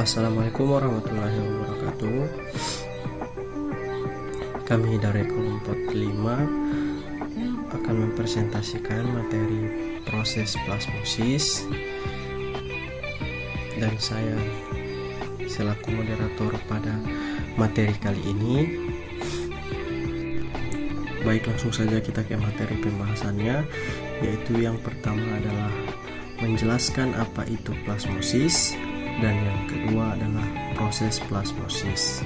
Assalamualaikum warahmatullahi wabarakatuh. Kami dari kelompok 5 akan mempresentasikan materi proses plasmosis, dan saya selaku moderator pada materi kali ini. Baik, langsung saja kita ke materi pembahasannya, yaitu yang pertama adalah menjelaskan apa itu plasmosis, dan yang kedua adalah proses plasmosis.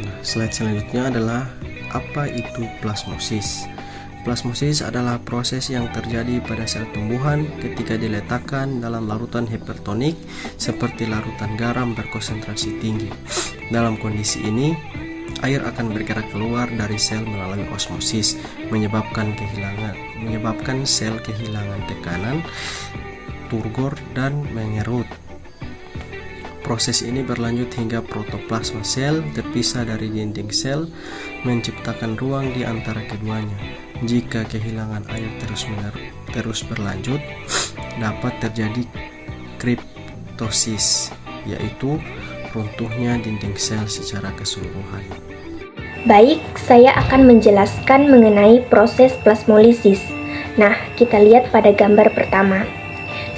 Nah, slide selanjutnya adalah apa itu plasmosis. Plasmosis adalah proses yang terjadi pada sel tumbuhan ketika diletakkan dalam larutan hipertonik seperti larutan garam berkonsentrasi tinggi. Dalam kondisi ini, air akan bergerak keluar dari sel melalui osmosis, menyebabkan sel kehilangan tekanan, turgor, dan mengerut. Proses ini berlanjut hingga protoplasma sel terpisah dari dinding sel, menciptakan ruang di antara keduanya. Jika kehilangan air terus berlanjut, dapat terjadi kriptosis, yaitu runtuhnya dinding sel secara keseluruhan. Baik, saya akan menjelaskan mengenai proses plasmolisis. Nah, kita lihat pada gambar pertama.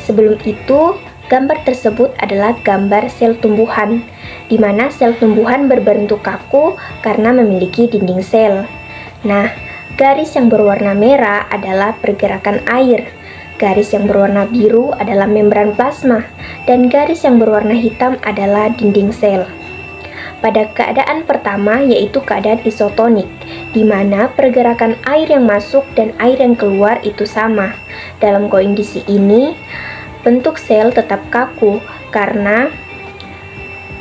Sebelum itu, gambar tersebut adalah gambar sel tumbuhan, di mana sel tumbuhan berbentuk kaku karena memiliki dinding sel. Nah, garis yang berwarna merah adalah pergerakan air, garis yang berwarna biru adalah membran plasma, dan garis yang berwarna hitam adalah dinding sel. Pada keadaan pertama, yaitu keadaan isotonik, di mana pergerakan air yang masuk dan air yang keluar itu sama. Dalam kondisi ini, bentuk sel tetap kaku karena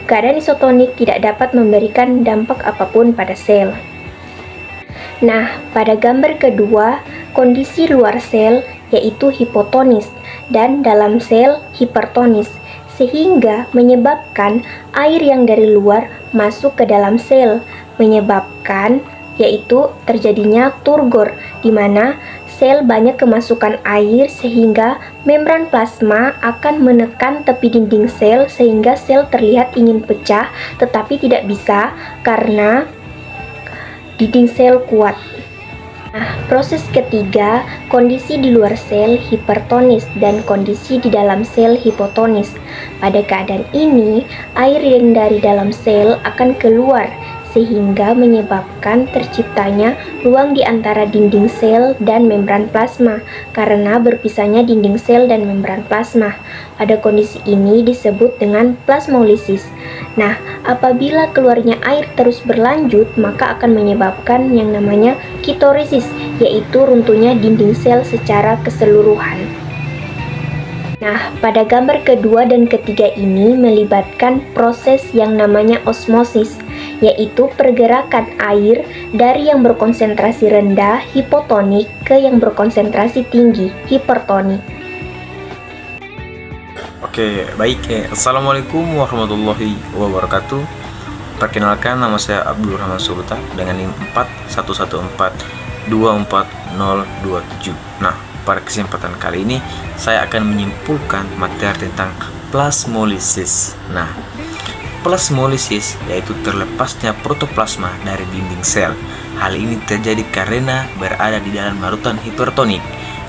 keadaan isotonik tidak dapat memberikan dampak apapun pada sel. Nah, pada gambar kedua, kondisi luar sel yaitu hipotonis dan dalam sel hipertonis, sehingga menyebabkan air yang dari luar masuk ke dalam sel, menyebabkan yaitu terjadinya turgor, di mana sel banyak kemasukan air sehingga membran plasma akan menekan tepi dinding sel sehingga sel terlihat ingin pecah tetapi tidak bisa karena dinding sel kuat. Nah, proses ketiga, kondisi di luar sel hipertonis dan kondisi di dalam sel hipotonis. Pada keadaan ini, air yang dari dalam sel akan keluar sehingga menyebabkan terciptanya ruang di antara dinding sel dan membran plasma karena berpisahnya dinding sel dan membran plasma. Pada kondisi ini disebut dengan plasmolisis. Nah, apabila keluarnya air terus berlanjut, maka akan menyebabkan yang namanya kitorisis, yaitu runtuhnya dinding sel secara keseluruhan. Nah, pada gambar kedua dan ketiga ini melibatkan proses yang namanya osmosis, yaitu pergerakan air dari yang berkonsentrasi rendah hipotonik ke yang berkonsentrasi tinggi hipertonik. Oke, baik. Assalamualaikum warahmatullahi wabarakatuh. Perkenalkan, nama saya Abdul Rahman Sultan dengan NIM 4114240027. Nah, pada kesempatan kali ini saya akan menyimpulkan materi tentang plasmolisis. Nah, plasmolisis yaitu terlepasnya protoplasma dari dinding sel. Hal ini terjadi karena berada di dalam larutan hipertonik.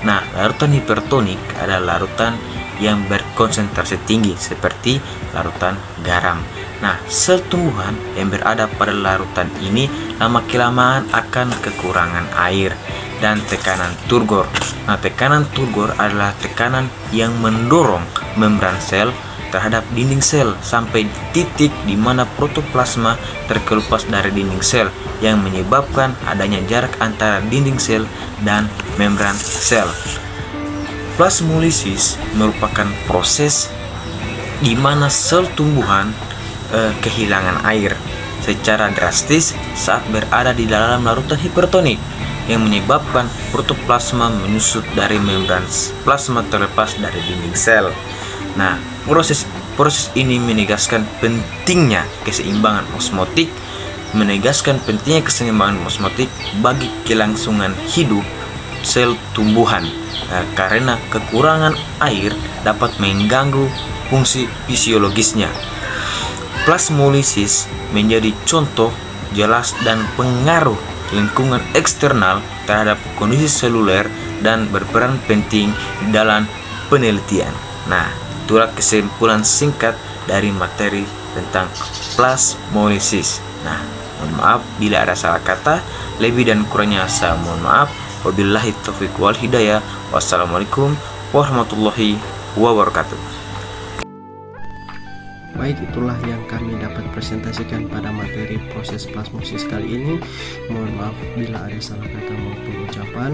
Nah, larutan hipertonik adalah larutan yang berkonsentrasi tinggi seperti larutan garam. Nah, sel tumbuhan yang berada pada larutan ini lama-kelamaan akan kekurangan air dan tekanan turgor. Nah, tekanan turgor adalah tekanan yang mendorong membran sel terhadap dinding sel sampai di titik di mana protoplasma terkelupas dari dinding sel yang menyebabkan adanya jarak antara dinding sel dan membran sel. Plasmolisis merupakan proses di mana sel tumbuhan kehilangan air secara drastis saat berada di dalam larutan hipertonik yang menyebabkan protoplasma menyusut dari membran plasma terlepas dari dinding sel. Nah, proses ini menegaskan pentingnya keseimbangan osmotik, bagi kelangsungan hidup sel tumbuhan, karena kekurangan air dapat mengganggu fungsi fisiologisnya. Plasmolisis menjadi contoh jelas dan pengaruh lingkungan eksternal terhadap kondisi seluler dan berperan penting dalam penelitian. Nah, itulah kesimpulan singkat dari materi tentang plasmolisis. Nah, mohon maaf bila ada salah kata, lebih dan kurangnya saya mohon maaf. Wabillahi taufiq wal hidayah. Wassalamualaikum warahmatullahi wabarakatuh. Baik, itulah yang kami dapat presentasikan pada materi proses plasmosis kali ini. Mohon maaf bila ada salah kata maupun ucapan.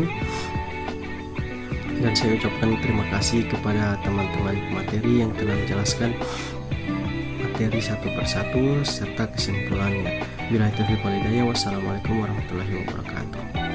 Dan saya ucapkan terima kasih kepada teman-teman pemateri yang telah menjelaskan materi satu persatu serta kesimpulannya. Bila itu, wassalamualaikum warahmatullahi wabarakatuh.